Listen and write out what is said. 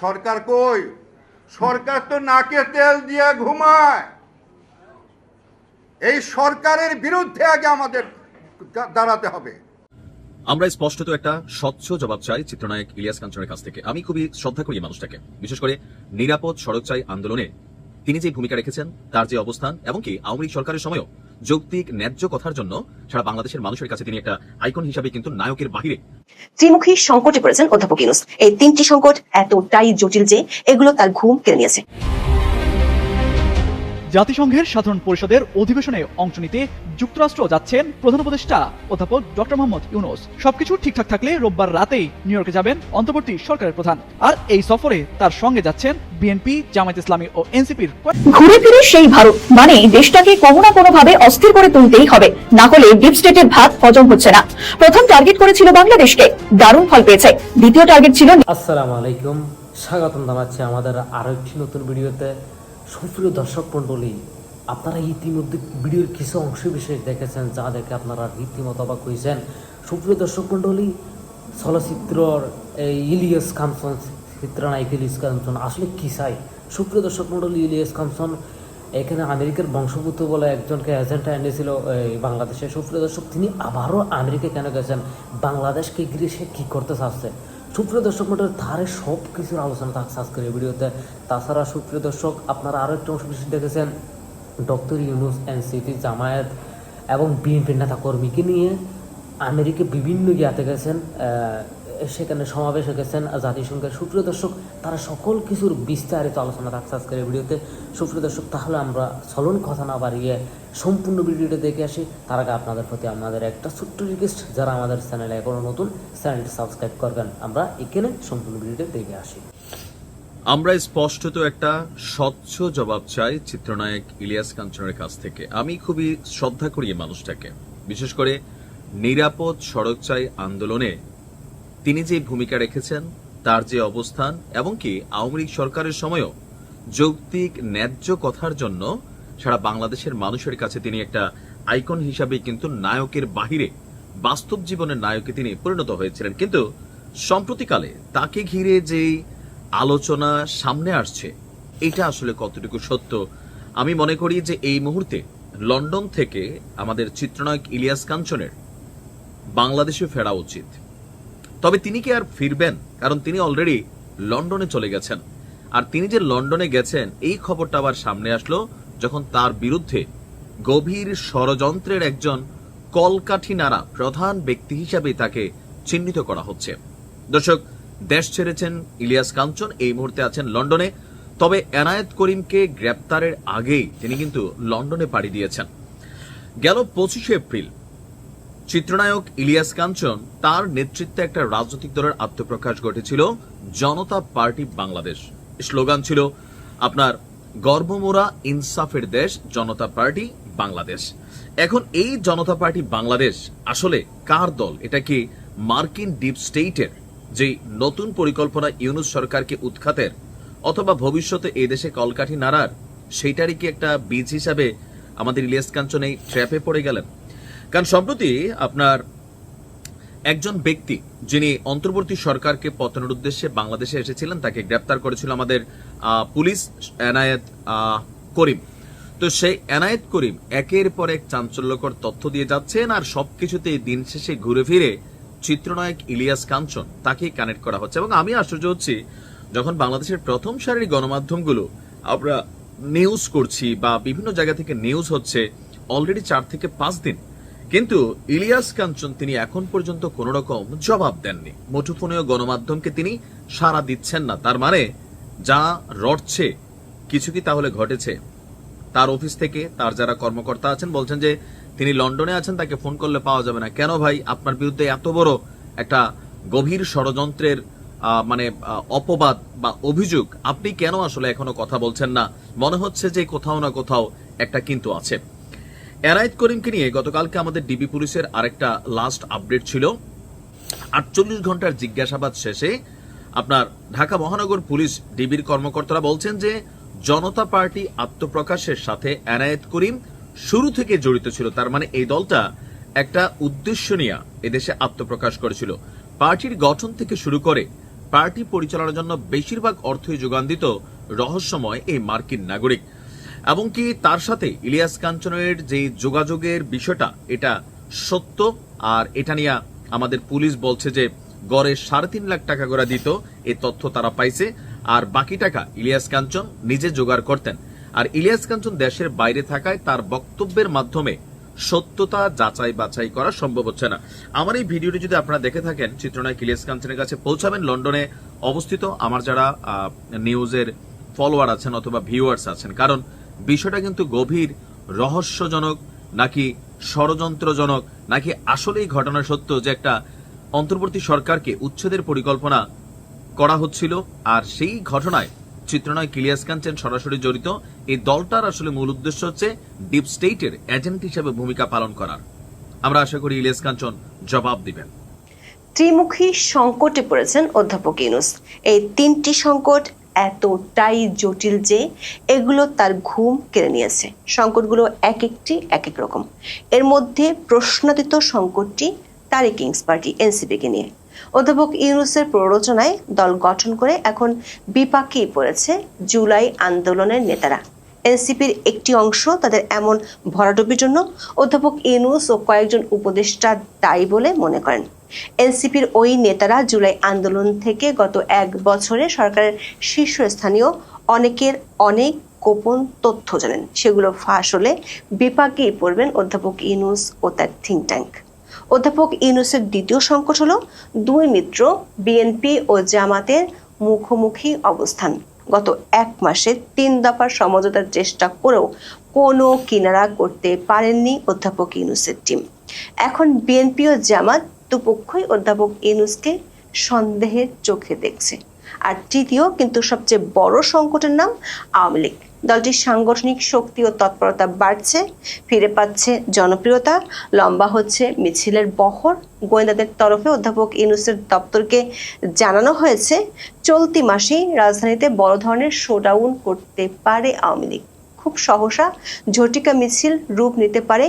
সরকার কই? সরকার তো নাকে তেল দিয়ে ঘুমায়। এই সরকারের বিরুদ্ধে আগে আমাদের দাঁড়াতে হবে। আমরা স্পষ্টত একটা স্বচ্ছ জবাব চাই চিত্রনায়ক ইলিয়াস কাঞ্চনের কাছ থেকে। আমি খুবই শ্রদ্ধা করি এই মানুষটাকে, বিশেষ করে নিরাপদ সড়ক চাই আন্দোলনে তিনি যে ভূমিকা রেখেছেন, তার যে অবস্থান, এমনকি আওয়ামী লীগ সরকারের সময়ও যৌক্তিক ন্যায্য কথার জন্য সারা বাংলাদেশের মানুষের কাছে তিনি একটা আইকন হিসাবে কিন্তু নায়কের বাহিরে। ত্রিমুখী সংকটে পড়েছেন অধ্যাপক ইউনূস। এই তিনটি সংকট এতটাই জটিল যে এগুলো তার ঘুম কেড়ে নিয়েছে। জাতিসংঘের সাধারণ পরিষদের অধিবেশনে অংশ নিতে যুক্তরাষ্ট্র যাচ্ছেন প্রধান উপদেষ্টা অধ্যাপক ডক্টর মোহাম্মদ ইউনূস। সবকিছু ঠিকঠাক থাকলে রোববার রাতেই নিউ ইয়র্কে যাবেন অন্তর্বর্তী সরকারের প্রধান। আর এই সফরে তার সঙ্গে যাচ্ছেন বিএনপি, জামায়াত ইসলামী ও এনসিপির। ঘুরে ফিরে সেই ভারত, মানে দেশটাকে কোনো না কোনো ভাবে অস্থির করে তুলতেই হবে, না হলে ডিপ স্টেটের ভাত হজম হচ্ছে না। প্রথম টার্গেট করেছিল বাংলাদেশকে, দারুণ ফল পেয়েছে। দ্বিতীয় টার্গেট ছিল। আসসালামু আলাইকুম, স্বাগতম জানাচ্ছি আমাদের আরো একটি নতুন ভিডিওতে। সুপ্রিয় দর্শক মন্ডলী, আপনারা ইতিমধ্যে ভিডিওর কিছু অংশ বিশেষ দেখেছেন, যা দেখে আপনারা রীতিমতো অবাক হয়েছেন। সুপ্রিয় দর্শক মন্ডলী, চলচ্চিত্রর এই ইলিয়াস কাঞ্চন, চিত্রনায়ক ইলিয়াস কাঞ্চন আসলে কি চাই? সুপ্রিয় দর্শক মন্ডলী, ইলিয়াস কাঞ্চন এখানে আমেরিকার বংশভূত বলে একজনকে এজেন্ট এনেছিল এই বাংলাদেশে। সুপ্রিয় দর্শক, তিনি আবারও আমেরিকা কেন গেছেন, বাংলাদেশকে ঘিরে সে কী করতে চাচ্ছে? সুপ্রিয় দর্শক মন্ডলী, তারে সব কিছুর আলোচনা থাকছে আজকের এই ভিডিওতে। তাছাড়া সুপ্রিয় দর্শক, আপনারা আরও একটা অংশ বিশেষ দেখেছেন, ডক্টর ইউনূস, এনসিপি, জামায়াত এবং বিএনপির নেতা কর্মীকে নিয়ে আমেরিকা বিভিন্ন ইয়াতে গেছেন, সেখানে সমাবেশে গেছেন জাতিসংঘের। সুপ্রিয় দর্শক, তারা সকল কিছুর বিস্তারিত আলোচনা থাকছে আজকের এই ভিডিওতে। সুপ্রিয় দর্শক, তাহলে আমরা চলুন কথা না বাড়িয়ে সম্পূর্ণ ভিডিওটা দেখে আসি। তার আগে আপনাদের প্রতি আমাদের একটা ছোট্ট রিকোয়েস্ট, যারা আমাদের চ্যানেলে এখনো নতুন, চ্যানেলটি সাবস্ক্রাইব করবেন। আমরা এখানে সম্পূর্ণ ভিডিওটা দেখে আসি। আমরা স্পষ্টত একটা স্বচ্ছ জবাব চাই চিত্রনায়ক ইলিয়াস কাঞ্চনের কাছ থেকে। আমি খুবই শ্রদ্ধা করি এই মানুষটাকে, বিশেষ করে নিরাপদ সড়ক চাই আন্দোলনে তিনি যে ভূমিকা রেখেছেন, তার যে অবস্থান, এমনকি আওয়ামী লীগ সরকারের সময়ও যৌক্তিক ন্যায্য কথার জন্য সারা বাংলাদেশের মানুষের কাছে তিনি একটা আইকন হিসাবে কিন্তু নায়কের বাহিরে বাস্তব জীবনের নায়কে তিনি পরিণত হয়েছিলেন। কিন্তু সম্প্রতিকালে তাকে ঘিরে যেই আলোচনা সামনে আসছে, এটা আসলে কতটুকু সত্য? আমি মনে করি যে এই মুহূর্তে লন্ডন থেকে আমাদের চিত্রনায়ক ইলিয়াস কাঞ্চনের বাংলাদেশে ফেরা উচিত। তবে তিনি কি আর ফিরবেন? কারণ তিনি অলরেডি লন্ডনে চলে গেছেন। আর তিনি যে লন্ডনে গেছেন, এই খবরটা আবার সামনে আসলো যখন তার বিরুদ্ধে গভীর ষড়যন্ত্রের একজন কলকাঠি নাড়া প্রধান ব্যক্তি হিসাবে তাকে চিহ্নিত করা হচ্ছে। দর্শক, দেশ ছেড়েছেন ইলিয়াস কাঞ্চন, এই মুহূর্তে আছেন লন্ডনে। তবে এনায়েত করিমকে গ্রেপ্তারের আগেই তিনি কিন্তু লন্ডনে পাড়ি দিয়েছেন। গেল 25 এপ্রিল চিত্রনায়ক ইলিয়াস কাঞ্চন, তার নেতৃত্বে একটা রাজনৈতিক দলের আত্মপ্রকাশ ঘটেছিল, জনতা পার্টি বাংলাদেশ। স্লোগান ছিল আপনার গর্বমোরা ইনসাফের দেশ জনতা পার্টি বাংলাদেশ। এখন এই জনতা পার্টি বাংলাদেশ আসলে কার দল? এটা কি মার্কিন ডিপ স্টেটের যে নতুন পরিকল্পনা ইউনূস সরকারকে উৎখাতের, অথবা ভবিষ্যতে এই দেশে কলকাঠি নাড়ার, সেইটারই কি একটা বীজ হিসাবে আমাদের ইলিয়াস কাঞ্চন এই ট্র্যাপে পড়ে গেলেন? কারণ সম্প্রতি আপনার একজন ব্যক্তি যিনি অন্তর্বর্তী সরকারকে পতনের উদ্দেশ্যে বাংলাদেশে এসেছিলেন, তাকে গ্রেপ্তার করেছিল আমাদের পুলিশ, এনায়েত করিম। তো সেই এনায়েত করিম একের পর এক চাঞ্চল্যকর তথ্য দিয়ে যাচ্ছেন, আর সবকিছুতেই দিন শেষে ঘুরে ফিরে চিত্রনায়ক ইলিয়াস কাঞ্চন তাকেই কানেক্ট করা হচ্ছে। এবং আমি আশ্চর্য হচ্ছি, যখন বাংলাদেশের প্রথম সারির গণমাধ্যমগুলো আমরা নিউজ করছি বা বিভিন্ন জায়গা থেকে নিউজ হচ্ছে অলরেডি 4 থেকে 5 দিন, কিন্তু ইলিয়াস কাঞ্চন তিনি এখন পর্যন্ত কোন রকম জবাব দেননি। মুঠোফোনেও গণমাধ্যমকে তিনি সাড়া দিচ্ছেন না। তার মানে যা রটছে, কিছু কি তাহলে ঘটেছে? তার অফিস থেকে তার যারা কর্মকর্তা আছেন বলছেন যে তিনি লন্ডনে আছেন, তাকে ফোন করলে পাওয়া যাবে না। কেন ভাই? আপনার বিরুদ্ধে এত বড় একটা গভীর ষড়যন্ত্রের অপবাদ বা অভিযোগ, আপনি কেন আসলে এখনো কথা বলছেন না? মনে হচ্ছে যে কোথাও না কোথাও একটা কিন্তু আছে। এনায়েত করিমকে নিয়ে গতকালকে আমাদের ডিবি পুলিশের আরেকটা লাস্ট আপডেট ছিল। 48 ঘন্টার জিজ্ঞাসাবাদ শেষে আপনার ঢাকা মহানগর পুলিশ ডিবির কর্মকর্তারা বলছেন যে জনতা পার্টি আত্মপ্রকাশের সাথে এনায়েত করিম শুরু থেকে জড়িত ছিল। তার মানে এই দলটা একটা উদ্দেশ্য নিয়ে এদেশে আত্মপ্রকাশ করেছিল। পার্টির গঠন থেকে শুরু করে পার্টি পরিচালনার জন্য বেশিরভাগ অর্থই যোগান দিত রহস্যময় এই মার্কিন নাগরিক। এবং কি তার সাথে ইলিয়াস কাঞ্চনের যে যোগাযোগের বিষয়টা এটা সত্য, আর এটা নিয়ে আমাদের পুলিশ বলছে যে গড়ে 3.5 লাখ টাকা করে দিত, এই তথ্য তারা পাইছে। আর বাকি টাকা ইলিয়াস কাঞ্চন নিজে জোগাড় করতেন। আর ইলিয়াস কাঞ্চন দেশের বাইরে থাকায় তার বক্তব্যের মাধ্যমে সত্যতা যাচাই বাছাই করা সম্ভব হচ্ছে না। আমার এই ভিডিওটি যদি আপনারা দেখে থাকেন, চিত্রনায়ক ইলিয়াস কাঞ্চনের কাছে পৌঁছাবেন। লন্ডনে অবস্থিত আমার যারা নিউজের ফলোয়ার আছেন অথবা ভিউয়ার্স আছেন, কারণ বিষয়টা কিন্তু গভীর রহস্যজনক, নাকি ষড়যন্ত্রজনক, নাকি আসলেই ঘটনা সত্য যে একটা অন্তর্বর্তী সরকারকে উচ্ছেদের পরিকল্পনা করা হচ্ছিল, আর সেই ঘটনায় চিত্রনায়ক ইলিয়াস কাঞ্চন সরাসরি জড়িত। এই দলটার আসলে মূল উদ্দেশ্য হচ্ছে ডিপ স্টেটের এজেন্ট হিসেবে ভূমিকা পালন করার। আমরা আশা করি ইলিয়াস কাঞ্চন জবাব দিবেন। ত্রিমুখী সংকটে পড়েছেন অধ্যাপক ইউনূস। এই 3টি সংকট এতটাই জটিল যে এগুলো তার ঘুম কেড়ে নিয়েছে। সংকটগুলো এক একটি এক এক রকম। এর মধ্যে প্রশ্নাতীত সংকটটি তারিক কিংস পার্টি এনসিপিকে নিয়ে। অধ্যাপক ইউনূসের প্ররোচনায় দল গঠন করে এখন বিপাকেই পড়েছে জুলাই আন্দোলনের নেতারা। এনসিপির একটি অংশ তাদের এমন ভরাডুবির জন্য অধ্যাপক ইউনূস ও কয়েকজন উপদেষ্টা দায়ী বলে মনে করেন। এনসিপির ওই নেতারা জুলাই আন্দোলন থেকে গত 1 বছরে সরকারের শীর্ষস্থানীয় অনেকের অনেক গোপন তথ্য জানেন। সেগুলো ফাঁস হলে বিপাকেই পড়বেন অধ্যাপক ইউনূস ও তার থিঙ্ক ট্যাঙ্ক। অধ্যাপক ইউনূসের দ্বিতীয় সংকট হলো 2 মিত্র বিএনপি ও জামাতের মুখোমুখি অবস্থান। গত 1 মাসে 3 দফার সমঝোতার চেষ্টা করেও কোনো কিনারা করতে পারেননি অধ্যাপক ইউনূসের টিম। এখন বিএনপি ও জামাত দুপক্ষই অধ্যাপক ইউনূসকে সন্দেহের চোখে দেখছে। আর তৃতীয় কিন্তু সবচেয়ে বড় সংকটের নাম আওয়ামী লীগ। দলটির সাংগঠনিক শক্তি ও তৎপরতা বাড়ছে, ফিরে পাচ্ছে জনপ্রিয়তা, লম্বা হচ্ছে মিছিলের বহর। গোয়েন্দাদের তরফে অধ্যাপক ইউনূসের দপ্তরকে জানানো হয়েছে চলতি মাসেই রাজধানীতে বড় ধরনের শোডাউন করতে পারে আওয়ামী লীগ। খুব সহসা ঝটিকা মিছিল রূপ নিতে পারে